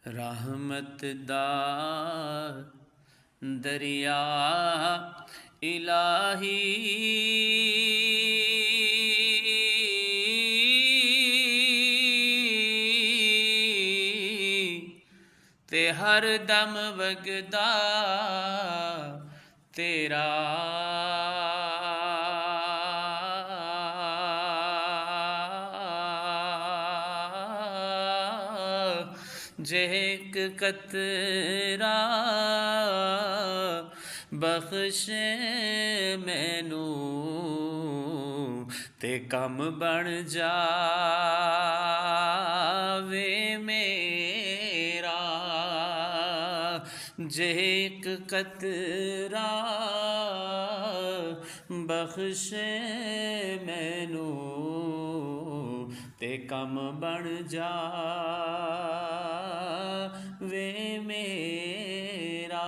रहमत दा दरिया इलाही ते हर दम वगदा तेरा जेक कतरा बख्शे मैनू ते कम बन जावे मेरा जेक कतरा बख्शे मैनू ते कम बन जावे मेरा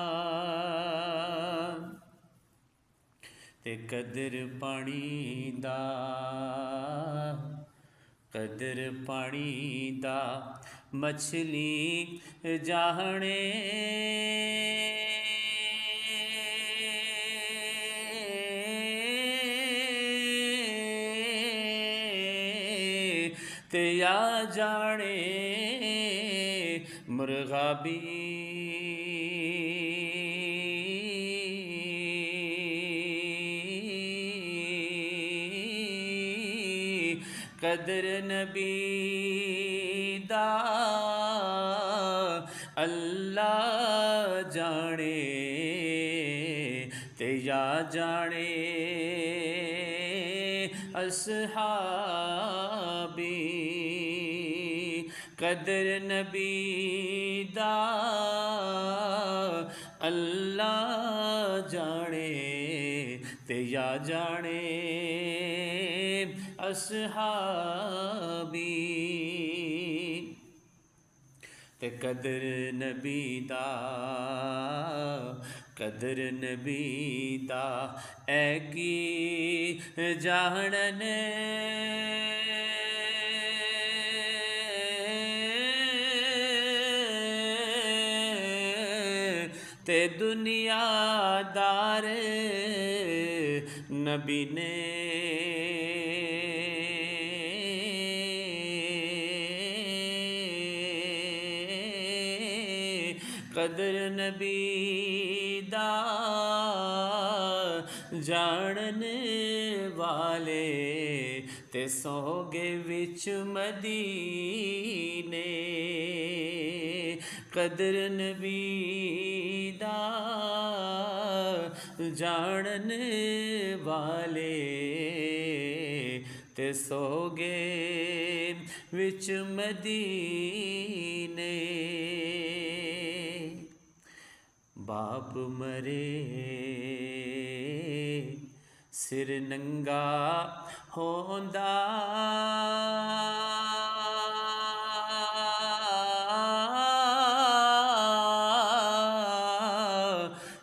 ते कदर पानी दा मछली जाने ते या जाने मुर्गा भी कदर नबी दा अल्लाह जाने ते या जाने असहाबी कदर नबी दा अल्लाह जाने ते या जाने असहाबी ते कदर नबी दा ऐ की जानन ते दुनियादार नबी ने कदर नबी दा जानन वाले ते सोगे विच मदीने कदर नबी दा जानन वाले ते सोगे विच मदीने बाप मरे सिर नंगा होंदा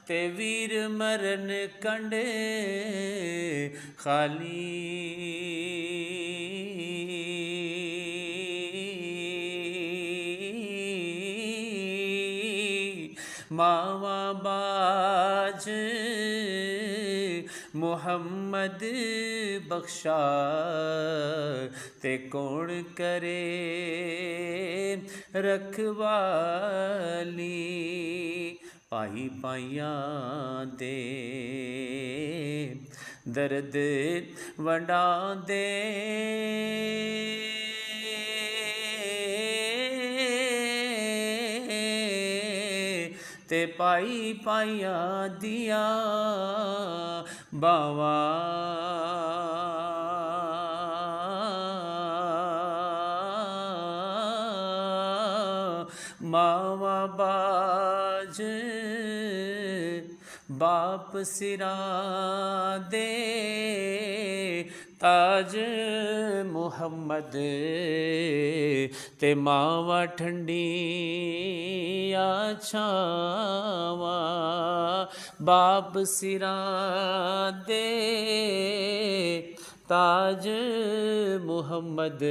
ते वीर मरन कंडे खाली मावा बाज मुहम्मद बख्शा ते कौन करे रखवाली पाई पाइयां दे दर्द वंडांदे ते पाई पाइया दिया बावा मावा बाज बाप सिरा दे ताज मुहम्मद ते मावा ठंडिया छावा बाप सिरा दे ताज मुहम्मद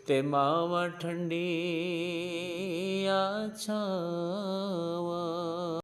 ते मावा ठंडी ਛਾਵਾਂ